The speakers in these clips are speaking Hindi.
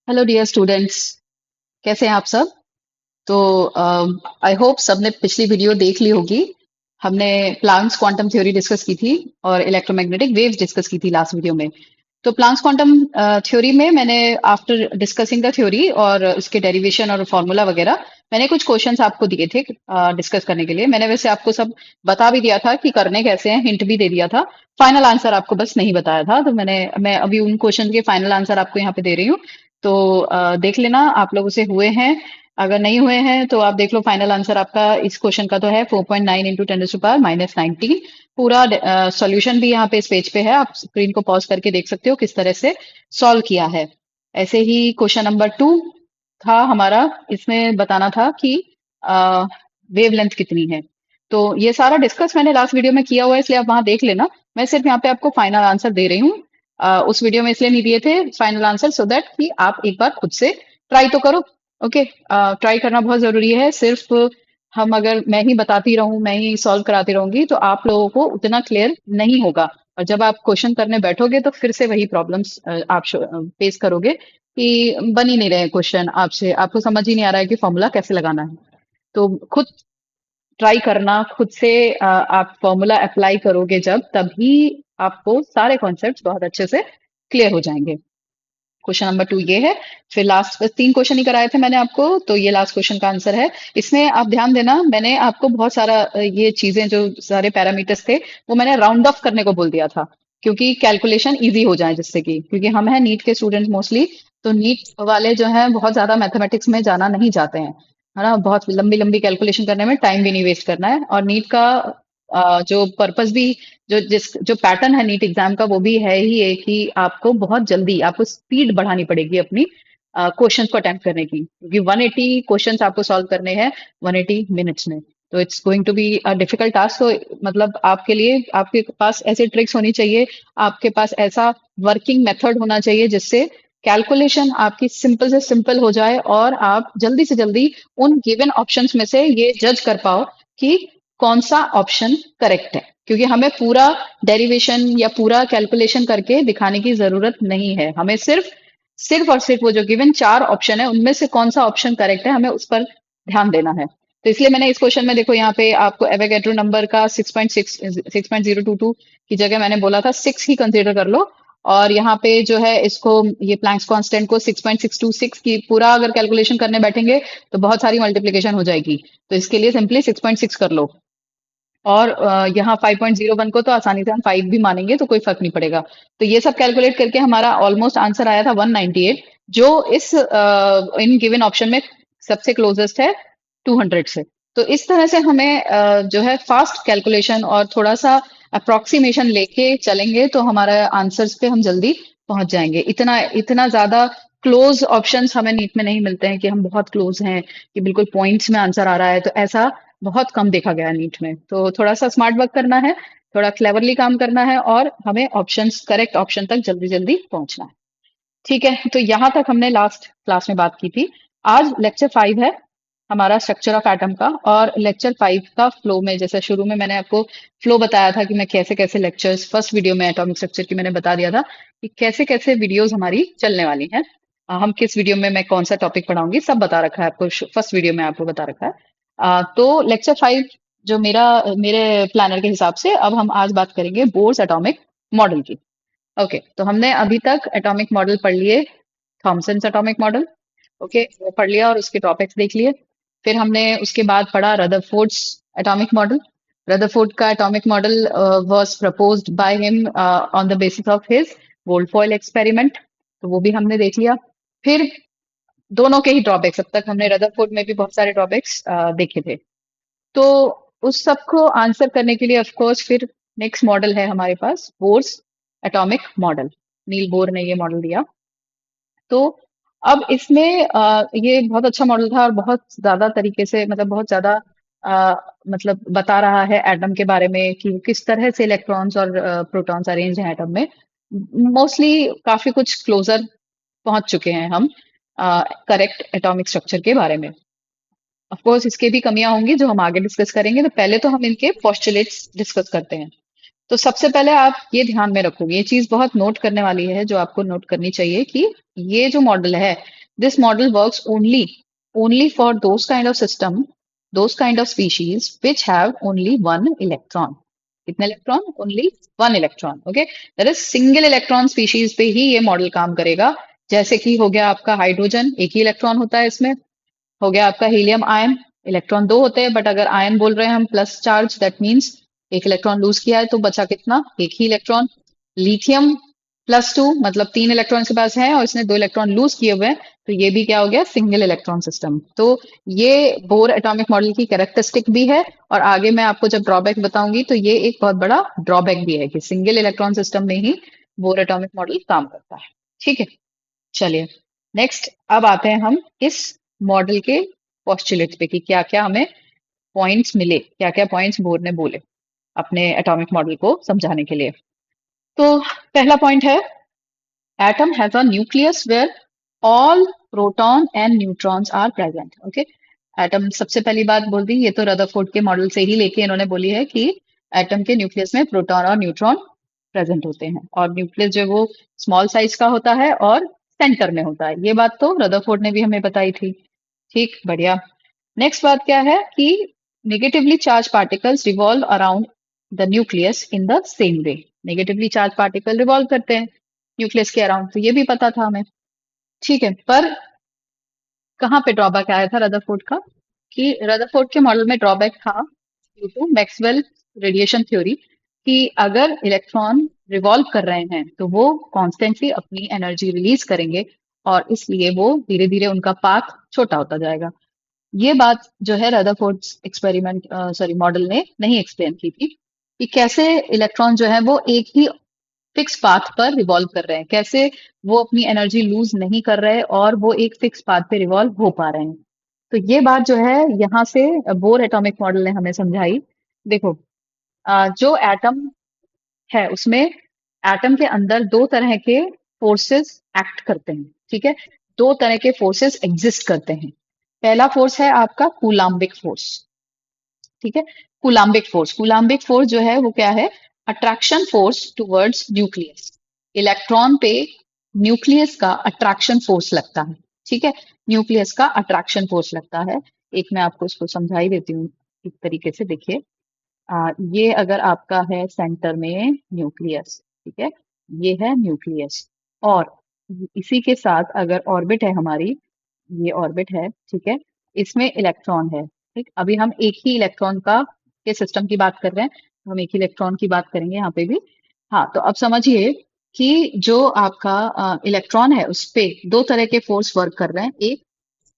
Hello dear students. कैसे हैं आप सब? तो आई होप सबने पिछली वीडियो देख ली होगी। हमने प्लैंक्स क्वांटम थ्योरी डिस्कस की थी और इलेक्ट्रोमैग्नेटिक वेव्स डिस्कस की थी लास्ट वीडियो में। तो प्लैंक्स क्वांटम थ्योरी में मैंने आफ्टर डिस्कसिंग द थ्योरी और उसके डेरिवेशन और फार्मूला वगैरह मैंने कुछ क्वेश्चंस आपको दिए थे डिस्कस करने के लिए। मैंने वैसे आपको सब बता भी दिया था कि करने कैसे हैं, हिंट भी दे दिया था। फाइनल आंसर आपको बस नहीं बताया था, तो मैं अभी उन क्वेश्चन के फाइनल आंसर आपको यहाँ पे दे रही हूँ। तो देख लेना आप लोगों से हुए हैं। अगर नहीं हुए हैं तो आप देख लो, फाइनल आंसर आपका इस क्वेश्चन का तो है 4.9 इंटू 10⁻⁻19। पूरा सॉल्यूशन भी यहाँ पे इस पेज पे है, आप स्क्रीन को पॉज करके देख सकते हो किस तरह से सॉल्व किया है। ऐसे ही क्वेश्चन नंबर 2 था हमारा। इसमें बताना था कि वेवलेंथ कितनी है। तो ये सारा डिस्कस मैंने लास्ट वीडियो में किया हुआ है, इसलिए आप वहां देख लेना। मैं सिर्फ यहाँ पे आपको फाइनल आंसर दे रही हूँ। उस वीडियो में इसलिए नहीं दिए थे फाइनल आंसर, सो दैट कि आप एक बार खुद से ट्राई तो करो। ओके, ट्राई करना बहुत जरूरी है। सिर्फ हम अगर मैं ही बताती रहूं, मैं ही सॉल्व कराती रहूंगी, तो आप लोगों को उतना क्लियर नहीं होगा। और जब आप क्वेश्चन करने बैठोगे तो फिर से वही प्रॉब्लम्स आप फेस करोगे कि बन ही नहीं रहे क्वेश्चन आपसे, आपको समझ ही नहीं आ रहा है कि फॉर्मूला कैसे लगाना है। तो खुद ट्राई करना, खुद से आप फॉर्मूला अप्लाई करोगे जब, तभी आपको सारे कॉन्सेप्ट्स बहुत अच्छे से क्लियर हो जाएंगे। क्वेश्चन नंबर 2 ये है। फिर लास्ट 3 क्वेश्चन ही कराए थे मैंने आपको, तो ये लास्ट क्वेश्चन का आंसर है। इसमें आप ध्यान देना, मैंने आपको बहुत सारा ये चीजें जो सारे पैरामीटर्स थे वो मैंने राउंड ऑफ करने को बोल दिया था, क्योंकि कैलकुलेशन इजी हो जाए, जिससे कि क्योंकि हम हैं नीट के स्टूडेंट मोस्टली। तो नीट वाले जो हैं बहुत ज्यादा मैथमेटिक्स में जाना नहीं चाहते हैं, है ना। बहुत लंबी लंबी कैलकुलेशन करने में टाइम भी नहीं वेस्ट करना है। और नीट का जो पर्पस भी, जो पैटर्न है नीट एग्जाम का, वो भी है ही है कि आपको बहुत जल्दी, आपको स्पीड बढ़ानी पड़ेगी अपनी क्वेश्चंस को अटेम्प्ट करने की, क्योंकि 180 क्वेश्चंस आपको सॉल्व करने हैं 180 मिनट्स में। तो it's going to be a difficult task. तो मतलब आपके लिए, आपके पास ऐसे ट्रिक्स होनी चाहिए, आपके पास ऐसा वर्किंग मेथड होना चाहिए जिससे कैलकुलेशन आपकी सिंपल से सिंपल हो जाए और आप जल्दी से जल्दी उन गिवन ऑप्शंस में से ये जज कर पाओ कि कौन सा ऑप्शन करेक्ट है। क्योंकि हमें पूरा डेरिवेशन या पूरा कैलकुलेशन करके दिखाने की जरूरत नहीं है, हमें सिर्फ सिर्फ और सिर्फ वो जो गिवन 4 ऑप्शन है उनमें से कौन सा ऑप्शन करेक्ट है, हमें उस पर ध्यान देना है। तो इसलिए मैंने इस क्वेश्चन में देखो, यहाँ पे आपको एवोगैड्रो नंबर का 6.022 की जगह मैंने बोला था 6 ही कंसीडर कर लो। और यहाँ पे जो है इसको, ये प्लैंक्स कांस्टेंट को 6.626 की पूरा अगर कैलकुलेशन करने बैठेंगे तो बहुत सारी मल्टीप्लिकेशन हो जाएगी। तो इसके लिए सिंपली 6.6 कर लो। और यहाँ 5.01 को तो आसानी से हम 5 भी मानेंगे तो कोई फर्क नहीं पड़ेगा। तो ये सब कैलकुलेट करके हमारा ऑलमोस्ट आंसर आया था 198, जो इस इन गिवन ऑप्शन में सबसे क्लोजेस्ट है 200 से। तो इस तरह से हमें जो है फास्ट कैलकुलेशन और थोड़ा सा अप्रोक्सीमेशन लेके चलेंगे तो हमारा आंसर्स पे हम जल्दी पहुंच जाएंगे। इतना इतना ज्यादा क्लोज ऑप्शंस हमें नीट में नहीं मिलते हैं कि हम बहुत क्लोज हैं, कि बिल्कुल पॉइंट्स में आंसर आ रहा है। तो ऐसा बहुत कम देखा गया है नीट में। तो थोड़ा सा स्मार्ट वर्क करना है, थोड़ा क्लेवरली काम करना है, और हमें ऑप्शंस, करेक्ट ऑप्शन तक जल्दी जल्दी पहुंचना है। ठीक है, तो यहाँ तक हमने लास्ट क्लास में बात की थी। आज लेक्चर 5 है हमारा, स्ट्रक्चर ऑफ एटम का। और लेक्चर 5 का फ्लो में, जैसे शुरू में मैंने आपको फ्लो बताया था कि मैं कैसे कैसे लेक्चर्स, फर्स्ट वीडियो में एटॉमिक स्ट्रक्चर की मैंने बता दिया था कि कैसे कैसे वीडियोस हमारी चलने वाली हैं। हम किस वीडियो में मैं कौन सा टॉपिक पढ़ाऊंगी सब बता रखा है आपको, फर्स्ट वीडियो में आपको बता रखा है। तो लेक्चर 5 जो मेरे प्लानर के हिसाब से, अब हम आज बात करेंगे बोर्स एटॉमिक मॉडल की। ओके, तो हमने अभी तक एटॉमिक मॉडल पढ़ लिए, थॉमसन एटॉमिक मॉडल। ओके, वो पढ़ लिया और उसके टॉपिक्स देख लिए। फिर हमने उसके बाद पढ़ा रदरफोर्ड्स एटॉमिक मॉडल। रदरफोर्ड का atomic model was proposed by him on the basis of his volt experiment. तो वो भी हमने देख लिया। फिर दोनों के ही ड्रॉबैक्स, अब तक हमने रदरफोर्ड में भी बहुत सारे ड्रॉबैक्स देखे थे। तो उस सब को आंसर करने के लिए ऑफ कोर्स फिर नेक्स्ट मॉडल है हमारे पास, Bohr's atomic model. Niels Bohr ने ये मॉडल दिया। तो अब इसमें ये बहुत अच्छा मॉडल था और बहुत ज्यादा तरीके से, मतलब बहुत ज्यादा अ, मतलब बता रहा है एटम के बारे में कि वो किस तरह से इलेक्ट्रॉन्स और प्रोटॉन्स अरेंज हैं एटम में। मोस्टली काफी कुछ क्लोजर पहुंच चुके हैं हम करेक्ट एटॉमिक स्ट्रक्चर के बारे में। ऑफ कोर्स इसके भी कमियां होंगी जो हम आगे डिस्कस करेंगे, तो पहले तो हम इनके पोस्टुलेट्स डिस्कस करते हैं। तो सबसे पहले आप ये ध्यान में रखोगे, ये चीज बहुत नोट करने वाली है जो आपको नोट करनी चाहिए कि ये जो मॉडल है, this model works only only for those kind of system, those kind of species which have only one electron. कितने electron? Only one electron. Okay, that is single electron species पे ही ये मॉडल काम करेगा। जैसे कि हो गया आपका हाइड्रोजन, एक ही इलेक्ट्रॉन होता है इसमें। हो गया आपका हीलियम आयन, इलेक्ट्रॉन दो होते हैं, बट अगर आयन बोल रहे हैं हम प्लस चार्ज, दैट मीन्स एक इलेक्ट्रॉन लूज किया है तो बचा कितना? एक ही इलेक्ट्रॉन। लिथियम +2, मतलब तीन इलेक्ट्रॉन इसके पास है और इसने दो इलेक्ट्रॉन लूज किए हुए हैं, तो ये भी क्या हो गया? Single electron system. तो ये बोर एटॉमिक मॉडल की कैरेक्टरिस्टिक भी है, और आगे मैं आपको जब ड्रॉबैक बताऊंगी तो ये एक बहुत बड़ा ड्रॉबैक भी है कि सिंगल इलेक्ट्रॉन सिस्टम में ही बोर एटॉमिक मॉडल काम करता है। ठीक है, चलिए नेक्स्ट अब आते हैं हम इस मॉडल के पोस्टुलेट्स पे कि क्या क्या हमें पॉइंट्स मिले, क्या क्या पॉइंट्स बोर ने बोले अपने एटॉमिक मॉडल को समझाने के लिए। तो पहला पॉइंट है, atom has a nucleus where all proton and neutrons are present. Okay, atom सबसे पहली बात बोल दी, ये तो रदरफोर्ड के मॉडल से ही लेके इन्होंने बोली है कि एटम के न्यूक्लियस में प्रोटॉन और न्यूट्रॉन प्रेजेंट होते हैं, और न्यूक्लियस जो है वो स्मॉल साइज का होता है और सेंटर में होता है। ये बात तो रदरफोर्ड ने भी हमें बताई थी। ठीक, बढ़िया। नेक्स्ट बात क्या है कि negatively charge particles revolve around the nucleus in the same way. Negatively charge particle revolve करते हैं न्यूक्लियस के अराउंड, तो ये भी पता था हमें। ठीक है, पर कहाँ पे ड्रॉबैक आया था रदरफोर्ड का? कि रदरफोर्ड के मॉडल में ड्रॉबैक था due to Maxwell radiation theory, कि अगर इलेक्ट्रॉन रिवॉल्व कर रहे हैं तो वो कॉन्स्टेंटली अपनी एनर्जी रिलीज करेंगे, और इसलिए वो धीरे धीरे उनका पाथ छोटा होता जाएगा। ये बात जो है रदरफोर्ड एक्सपेरिमेंट सॉरी मॉडल ने नहीं एक्सप्लेन की थी, कि कैसे इलेक्ट्रॉन जो है वो एक ही फिक्स पाथ पर रिवॉल्व कर रहे हैं, कैसे वो अपनी एनर्जी लूज नहीं कर रहे और वो एक फिक्स पाथ पे रिवॉल्व हो पा रहे हैं। तो ये बात जो है यहाँ से बोर एटॉमिक मॉडल ने हमें समझाई। देखो, जो एटम है उसमें एटम के अंदर दो तरह के फोर्सेस एक्ट करते हैं। ठीक है, दो तरह के फोर्सेस एग्जिस्ट करते हैं। पहला फोर्स है आपका कूलाम्बिक फोर्स। ठीक है, कूलाम्बिक फोर्स जो है वो क्या है? Attraction force towards nucleus. Electron पे न्यूक्लियस का अट्रैक्शन फोर्स लगता है। ठीक है, न्यूक्लियस का अट्रैक्शन फोर्स लगता है। एक मैं आपको इसको समझा ही देती हूँ एक तरीके से। देखिए, ये अगर आपका है सेंटर में न्यूक्लियस, ठीक है, ये है न्यूक्लियस, और इसी के साथ अगर ऑर्बिट है हमारी, ये ऑर्बिट है, ठीक है, इसमें इलेक्ट्रॉन है। ठीक, अभी हम एक ही इलेक्ट्रॉन का के सिस्टम की बात कर रहे हैं, तो हम एक ही इलेक्ट्रॉन की बात करेंगे यहाँ पे भी। हाँ, तो अब समझिए कि जो आपका इलेक्ट्रॉन है उस पे दो तरह के फोर्स वर्क कर रहे हैं। एक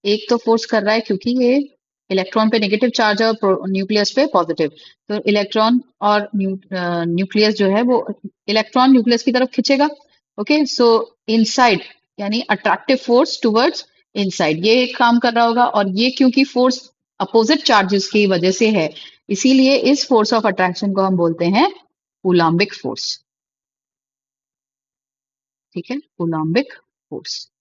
एक तो फोर्स कर रहा है क्योंकि ये इलेक्ट्रॉन पे नेगेटिव चार्ज है और न्यूक्लियस पे पॉजिटिव, तो इलेक्ट्रॉन और न्यूक्लियस जो है वो इलेक्ट्रॉन न्यूक्लियस की तरफ खींचेगा। ओके, सो इनसाइड, यानी अट्रैक्टिव फोर्स टुवर्ड्स इनसाइड, ये एक काम कर रहा होगा, और ये क्योंकि फोर्स अपोजिट चार्जेस की वजह से है, इसीलिए इस फोर्स ऑफ अट्रैक्शन को हम बोलते हैं कूलाम्बिक फोर्स। ठीक है, कूलाम्बिक फोर्स।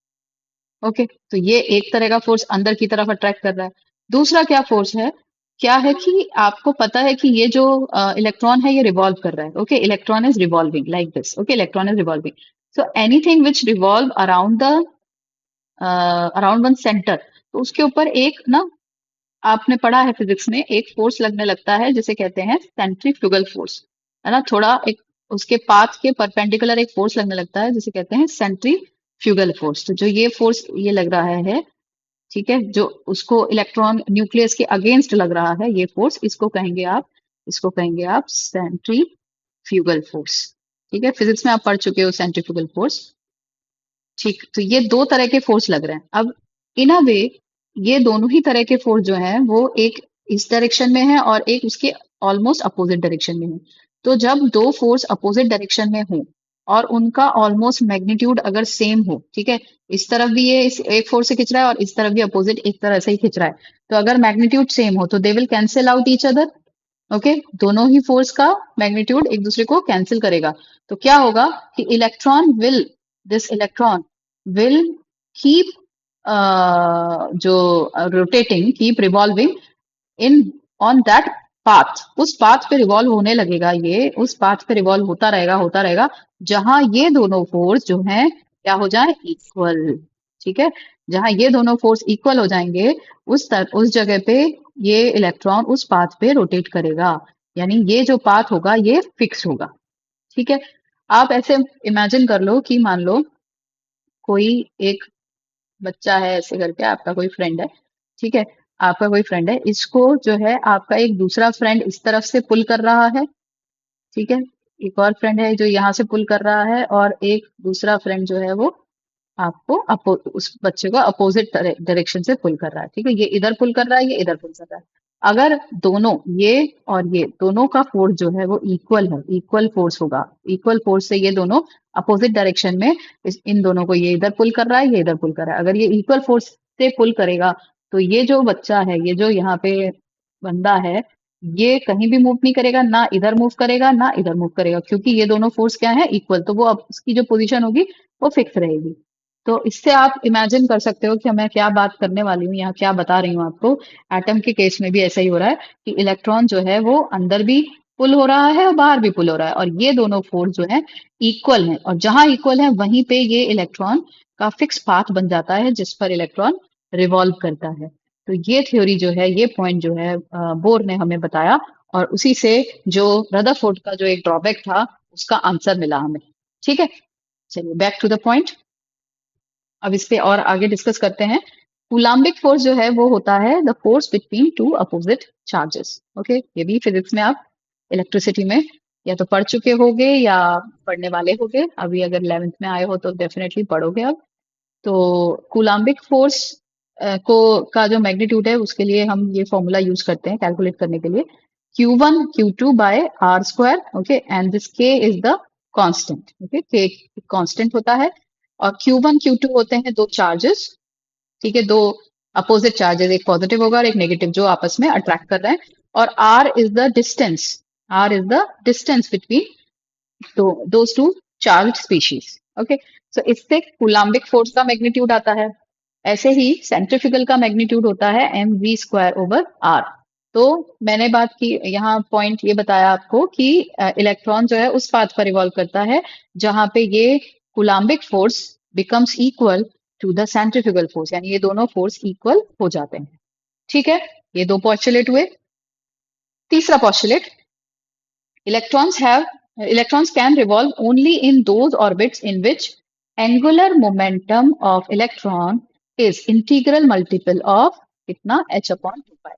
ओके, तो ये एक तरह का फोर्स अंदर की तरफ अट्रैक्ट कर रहा है। दूसरा क्या फोर्स है? क्या है कि आपको पता है कि ये जो इलेक्ट्रॉन है ये रिवॉल्व कर रहा है। Okay, electron is revolving like this. Okay, electron is revolving, so anything which revolve around the around one centre, तो उसके ऊपर एक ना, आपने पढ़ा है फिजिक्स में, एक फोर्स लगने लगता है जिसे कहते हैं सेंट्रीफ्यूगल फोर्स, है ना? थोड़ा एक उसके पाथ के परपेंडिकुलर एक फोर्स लगने लगता है जिसे कहते हैं सेंट्रीफ्यूगल फोर्स। तो जो ये फोर्स ये लग रहा है, ठीक है, जो उसको इलेक्ट्रॉन न्यूक्लियस के अगेंस्ट लग रहा है ये फोर्स, इसको कहेंगे आप सेंट्रीफ्यूगल फोर्स। ठीक है, फिजिक्स में आप पढ़ चुके हो सेंट्रीफ्यूगल फोर्स। ठीक, तो ये दो तरह के फोर्स लग रहे हैं। अब इन अ वे ये दोनों ही तरह के फोर्स जो हैं वो एक इस डायरेक्शन में है और एक उसके ऑलमोस्ट अपोजिट डायरेक्शन में है। तो जब दो फोर्स अपोजिट डायरेक्शन में हो और उनका ऑलमोस्ट मैग्नीट्यूड अगर सेम हो, ठीक है, इस तरफ भी ये इस एक फोर्स से खिंच रहा है और इस तरफ भी अपोजिट एक तरह से ही खिंच रहा है, तो अगर मैग्नीट्यूड सेम हो तो they will cancel out each other. Okay, दोनों ही फोर्स का मैग्नीट्यूड एक दूसरे को कैंसिल करेगा। तो क्या होगा कि इलेक्ट्रॉन विल कीप जो rotating, keep revolving in on that उस पाथ पे रिवॉल्व होने लगेगा, ये उस पाथ पे रिवॉल्व होता रहेगा जहां ये दोनों फोर्स जो हैं क्या हो जाए, इक्वल। ठीक है, जहां ये दोनों फोर्स इक्वल हो जाएंगे उस जगह पे ये इलेक्ट्रॉन उस पाथ पे रोटेट करेगा, यानी ये जो पाथ होगा ये फिक्स होगा। ठीक है, आप ऐसे इमेजिन कर लो कि मान लो कोई एक बच्चा है, ऐसे करके आपका कोई फ्रेंड है। ठीक है, आपका कोई फ्रेंड है, इसको जो है आपका एक दूसरा फ्रेंड इस तरफ से पुल कर रहा है। ठीक है, एक और फ्रेंड है जो यहाँ से पुल कर रहा है, और एक दूसरा फ्रेंड जो है वो आपको उस बच्चे को अपोजिट डायरेक्शन से पुल कर रहा है। ठीक है, ये इधर पुल कर रहा है, ये इधर पुल कर रहा है। अगर दोनों ये और ये दोनों का फोर्स जो है वो इक्वल है, इक्वल फोर्स होगा, इक्वल फोर्स से ये दोनों अपोजिट डायरेक्शन में इन दोनों को, ये इधर पुल कर रहा है, ये इधर पुल कर रहा है। अगर ये इक्वल फोर्स से पुल करेगा तो ये जो बच्चा है, ये जो यहाँ पे बंदा है, ये कहीं भी मूव नहीं करेगा, ना इधर मूव करेगा ना इधर मूव करेगा, क्योंकि ये दोनों फोर्स क्या है, इक्वल। तो वो अब उसकी जो पोजीशन होगी वो फिक्स रहेगी। तो इससे आप इमेजिन कर सकते हो कि मैं क्या बात करने वाली हूँ, यहाँ क्या बता रही हूँ आपको। एटम के केस में भी ऐसा ही हो रहा है कि इलेक्ट्रॉन जो है वो अंदर भी पुल हो रहा है और बाहर भी पुल हो रहा है, और ये दोनों फोर्स जो है इक्वल है, और जहां इक्वल है वहीं पे ये इलेक्ट्रॉन का फिक्स पाथ बन जाता है जिस पर इलेक्ट्रॉन रिवॉल्व करता है। तो ये थ्योरी जो है, ये पॉइंट जो है बोर ने हमें बताया, और उसी से जो रदरफोर्ड का जो एक ड्रॉबैक था उसका आंसर मिला हमें। ठीक है, चलिए बैक टू द पॉइंट। अब इस पे और आगे डिस्कस करते हैं। कूलाम्बिक फोर्स जो है वो होता है the force between two opposite charges. Okay, ये भी फिजिक्स में आप इलेक्ट्रिसिटी में या तो पढ़ चुके होगे या पढ़ने वाले होगे, अभी अगर 11th में आए हो तो डेफिनेटली पढ़ोगे अब। तो कूलाम्बिक फोर्स को का जो मैग्नीट्यूड है उसके लिए हम ये फॉर्मूला यूज करते हैं कैलकुलेट करने के लिए, Q1 Q2 by R square. Okay, and this K is the constant. Okay, K constant होता है, और Q1 Q2 होते हैं दो चार्जेस। ठीक है, दो अपोजिट चार्जेस, एक पॉजिटिव होगा और एक नेगेटिव, जो आपस में अट्रैक्ट कर रहे हैं। और R is the distance, R is the distance between those two charge species. Okay, so इससे कूलाम्बिक फोर्स का मैग्नीट्यूड आता है। ऐसे ही सेंट्रीफ्यूगल का मैग्नीट्यूड होता है mv स्क्वायर ओवर r। तो मैंने बात की, यहाँ पॉइंट ये बताया आपको कि इलेक्ट्रॉन जो है उस पाथ पर रिवॉल्व करता है जहां पे ये coulombic force becomes equal to the centrifugal force, यानी ये दोनों फोर्स इक्वल हो जाते हैं। ठीक है, ये दो पॉस्टुलेट हुए। तीसरा postulate, electrons have electrons can revolve only in those orbits in which angular momentum of electron is integral multiple of कितना h upon 2 pi।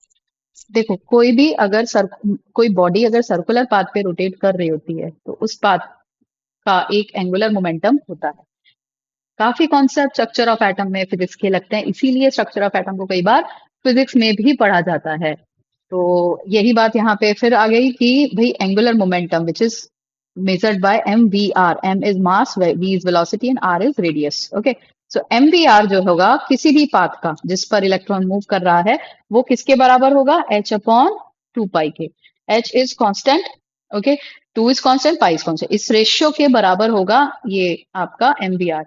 देखो, कोई बॉडी अगर सर्कुलर पाथ पे रोटेट कर रही होती है तो उस पाथ का एक एंगुलर मोमेंटम होता है। काफी कॉन्सेप्ट स्ट्रक्चर ऑफ एटम में फिजिक्स के लगते हैं, इसीलिए स्ट्रक्चर ऑफ एटम को कई बार फिजिक्स में भी पढ़ा जाता है। तो यही बात यहाँ पे फिर आ गई कि भाई angular momentum which is measured by mvr, m is mass, v is velocity and r is radius। okay, so mvr जो होगा किसी भी पाथ का जिस पर इलेक्ट्रॉन मूव कर रहा है वो किसके बराबर होगा, h अपॉन 2 पाई के। h is constant, okay, 2 is constant, pi is constant, इस रेशियो के बराबर होगा ये आपका mvr।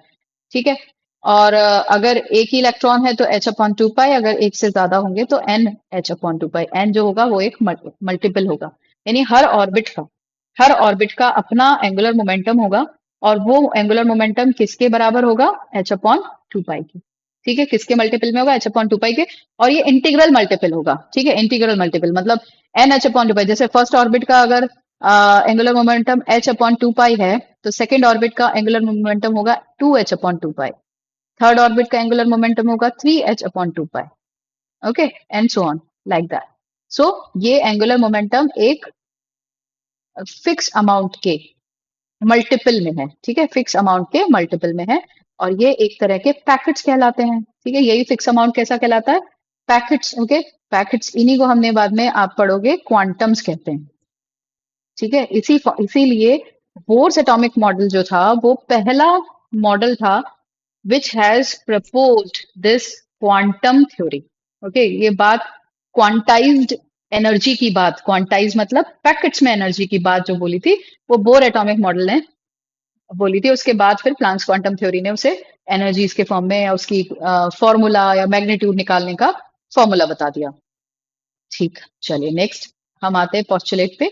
ठीक है, और अगर एक ही इलेक्ट्रॉन है तो h अपॉन 2 पाई, अगर एक से ज्यादा होंगे तो n h अपॉन 2 पाई। n जो होगा वो एक मल्टीपल होगा, यानी हर ऑर्बिट का अपना एंगुलर मोमेंटम होगा, और वो एंगुलर मोमेंटम किसके बराबर होगा, h अपॉन 2 पाई के। ठीक है, किसके मल्टीपल में होगा, h अपॉन 2 पाई के, और ये इंटीग्रल मल्टीपल होगा। ठीक है, इंटीग्रल मल्टीपल मतलब n h अपॉन 2 पाई। जैसे फर्स्ट ऑर्बिट का अगर angular momentum h upon 2 pi है तो सेकेंड ऑर्बिट का एंगुलर मोमेंटम होगा 2h upon 2 pi, third orbit का एंगुलर मोमेंटम होगा 3h upon 2 pi. Okay, and so on like that. So ये एंगुलर मोमेंटम एक फिक्स अमाउंट के मल्टीपल में है। ठीक है, फिक्स अमाउंट के मल्टीपल में है, और ये एक तरह के पैकेट्स कहलाते हैं। ठीक है, यही फिक्स अमाउंट कैसा कहलाता है, पैकेट्स। ओके, पैकेट्स, इन्हीं को हमने बाद में आप पढ़ोगे क्वांटम्स कहते हैं। ठीक है, इसीलिए बोर्स एटॉमिक मॉडल जो था वो पहला मॉडल था which has proposed this quantum theory। Okay, ये बात क्वांटाइज्ड एनर्जी की बात, क्वांटाइज मतलब पैकेट्स में एनर्जी की बात जो बोली थी वो बोर एटॉमिक मॉडल ने बोली थी। उसके बाद फिर प्लांक्स क्वांटम थ्योरी ने उसे एनर्जीज के फॉर्म में या उसकी फॉर्मूला या मैग्नीट्यूड निकालने का फॉर्मूला बता दिया। ठीक, चलिए नेक्स्ट हम आते हैं postulate पे.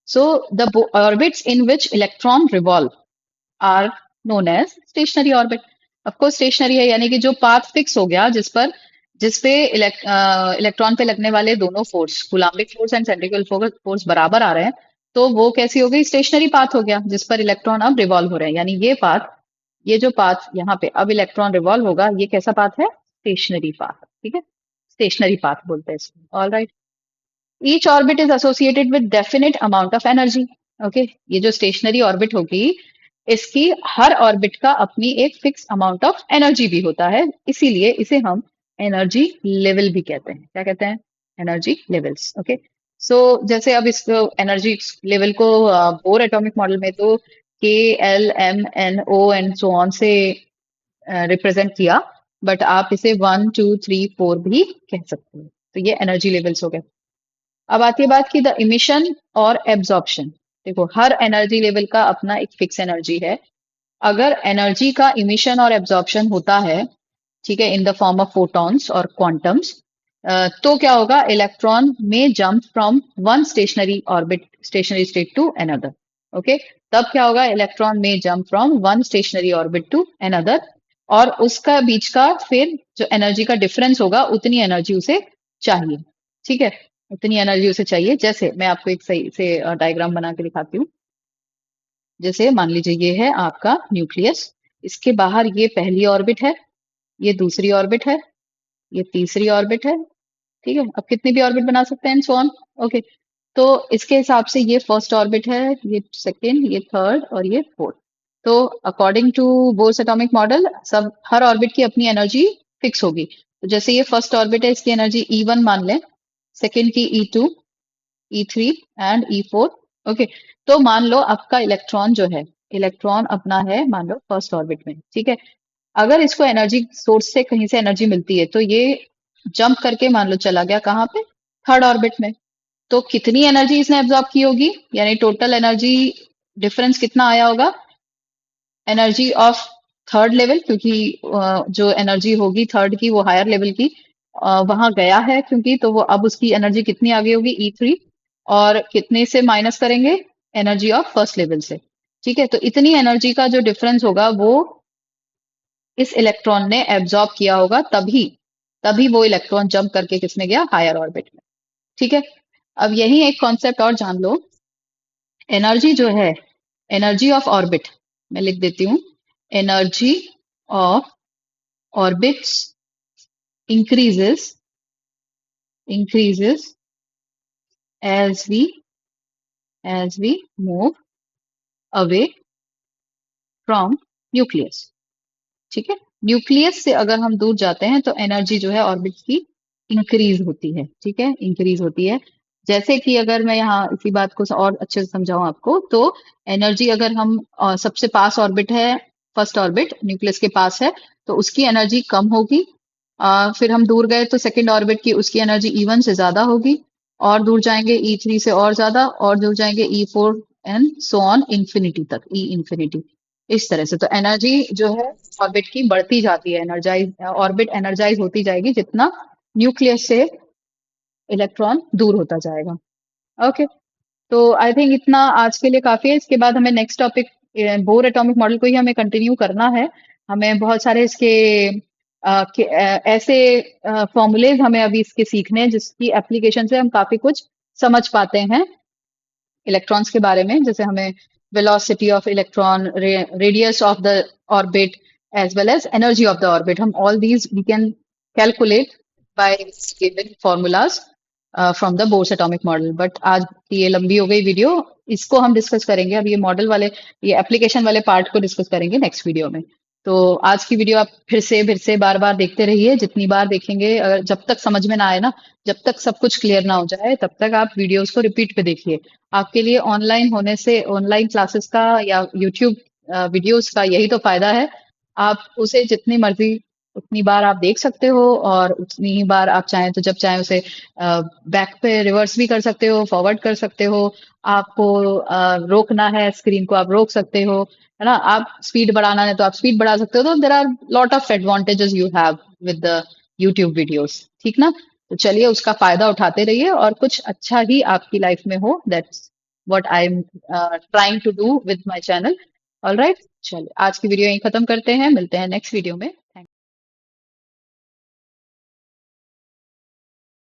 So the orbits in which electron revolve are known as stationary orbit. Of course stationary है यानी कि जो पाथ फिक्स हो गया जिस पे इलेक्ट्रॉन पे लगने वाले दोनों force coulombic force and centrifugal force बराबर आ रहे हैं, तो वो कैसी हो गई, स्टेशनरी पाथ हो गया जिस पर इलेक्ट्रॉन अब रिवॉल्व हो रहे हैं. यानी ये जो पाथ यहाँ पे अब इलेक्ट्रॉन रिवॉल्व होगा, ये कैसा पाथ है, स्टेशनरी पाथ. ठीक है, स्टेशनरी पाथ बोलते हैं इसको. All right. Each orbit is associated with definite amount of energy. Okay, ये जो स्टेशनरी ऑर्बिट होगी, इसकी हर ऑर्बिट का अपनी एक फिक्स अमाउंट ऑफ एनर्जी भी होता है, इसीलिए इसे हम एनर्जी लेवल भी कहते हैं. क्या कहते हैं, एनर्जी लेवल्स. ओके, सो जैसे अब इस एनर्जी लेवल को बोर एटॉमिक मॉडल में तो K L M N O and so on से रिप्रेजेंट किया, बट आप इसे 1 2 3 4 भी कह सकते हैं. तो ये एनर्जी लेवल्स हो गए. अब आती है बात की द इमिशन और एब्जॉर्प्शन. देखो, हर एनर्जी लेवल का अपना एक फिक्स एनर्जी है. अगर एनर्जी का इमिशन और एब्जॉर्प्शन होता है, ठीक है, in the form of photons और क्वांटम्स, तो क्या होगा, इलेक्ट्रॉन में jump from one stationary state to another. Okay, तब क्या होगा, इलेक्ट्रॉन में jump from one stationary orbit to another, और उसका बीच का फिर जो एनर्जी का डिफरेंस होगा उतनी एनर्जी उसे चाहिए. ठीक है, उतनी एनर्जी उसे चाहिए. जैसे मैं आपको एक सही से डायग्राम बना के दिखाती हूँ. जैसे मान लीजिए ये है आपका न्यूक्लियस, इसके बाहर ये पहली ऑर्बिट है, ये दूसरी ऑर्बिट है, ये तीसरी ऑर्बिट है. ठीक है, अब कितनी भी ऑर्बिट बना सकते हैं, सो ऑन. ओके, तो इसके हिसाब से ये फर्स्ट ऑर्बिट है, ये सेकेंड, ये थर्ड और ये फोर्थ. तो according to Bohr's atomic model सब हर ऑर्बिट की अपनी एनर्जी फिक्स होगी. तो जैसे ये फर्स्ट ऑर्बिट है, इसकी एनर्जी E1 मान लें, सेकेंड की E2, E3 and E4. Okay, तो मान लो आपका इलेक्ट्रॉन जो है, इलेक्ट्रॉन अपना है मान लो फर्स्ट ऑर्बिट में. ठीक है, अगर इसको एनर्जी सोर्स से कहीं से एनर्जी मिलती है, तो ये जंप करके मान लो चला गया कहाँ पे, थर्ड ऑर्बिट में. तो कितनी एनर्जी इसने एब्जॉर्ब की होगी, यानी टोटल एनर्जी डिफरेंस कितना आया होगा, एनर्जी ऑफ थर्ड लेवल, क्योंकि जो एनर्जी होगी थर्ड की वो हायर लेवल की वहां गया है, क्योंकि तो वो अब उसकी एनर्जी कितनी आ गई होगी, E3, और कितने से माइनस करेंगे, एनर्जी ऑफ फर्स्ट लेवल से. ठीक है, तो इतनी एनर्जी का जो डिफरेंस होगा वो इस इलेक्ट्रॉन ने एब्जॉर्ब किया होगा, तभी तभी वो इलेक्ट्रॉन जंप करके किसमें गया, हायर ऑर्बिट में. ठीक है, अब यही एक कॉन्सेप्ट और जान लो. एनर्जी जो है, एनर्जी ऑफ ऑर्बिट, मैं लिख देती हूँ, energy of orbits increases as we move away from nucleus. ठीक है, न्यूक्लियस से अगर हम दूर जाते हैं तो एनर्जी जो है ऑर्बिट की इंक्रीज होती है. ठीक है, इंक्रीज होती है. जैसे कि अगर मैं यहाँ इसी बात को और अच्छे से समझाऊं आपको, तो एनर्जी अगर हम सबसे पास ऑर्बिट है, फर्स्ट ऑर्बिट न्यूक्लियस के पास है, तो उसकी एनर्जी कम होगी. फिर हम दूर गए तो सेकेंड ऑर्बिट की उसकी एनर्जी E1 से ज्यादा होगी, और दूर जाएंगे E3 से और ज्यादा, और दूर जाएंगे E4 and so on infinity तक, E इन्फिनिटी. इस तरह से तो एनर्जी जो है ऑर्बिट की बढ़ती जाती है, ऑर्बिट एनर्जाइज होती जाएगी जितना न्यूक्लियस से इलेक्ट्रॉन दूर होता जाएगा. ओके, तो आई थिंक इतना आज के लिए काफी है. इसके बाद हमें next topic bore atomic model को ही हमें कंटिन्यू करना है. हमें बहुत सारे इसके ऐसे फॉर्मूलेज हमें अभी इसके सीखने हैं जिसकी एप्लीकेशन से हम काफी कुछ समझ पाते हैं इलेक्ट्रॉन्स के बारे में. जैसे हमें velocity of electron, radius of the orbit, as well as energy of the orbit. All these we can calculate by given formulas from the Bohr's atomic model. But आज की ये लंबी हो गई वीडियो, इसको हम डिस्कस करेंगे. अब ये मॉडल वाले, ये एप्लीकेशन वाले पार्ट को डिस्कस करेंगे नेक्स्ट वीडियो में. तो आज की वीडियो आप फिर से बार बार देखते रहिए. जितनी बार देखेंगे, अगर जब तक समझ में ना आए ना, जब तक सब कुछ क्लियर ना हो जाए, तब तक आप वीडियोस को रिपीट पे देखिए. आपके लिए ऑनलाइन होने से, ऑनलाइन क्लासेस का या यूट्यूब वीडियोस का यही तो फायदा है. आप उसे जितनी मर्जी उतनी बार आप देख सकते हो, और उतनी ही बार आप चाहें तो जब चाहें उसे बैक पे रिवर्स भी कर सकते हो, फॉरवर्ड कर सकते हो. आपको रोकना है स्क्रीन को, आप रोक सकते हो, है ना. आप स्पीड बढ़ाना है तो आप स्पीड बढ़ा सकते हो. तो there are lot of advantages you have with the YouTube videos. ठीक ना. तो चलिए उसका फायदा उठाते रहिए और कुछ अच्छा ही आपकी लाइफ में हो। That's what I am trying to do with my channel. All right, चलिए आज की वीडियो यहीं खत्म करते हैं, मिलते हैं नेक्स्ट वीडियो में।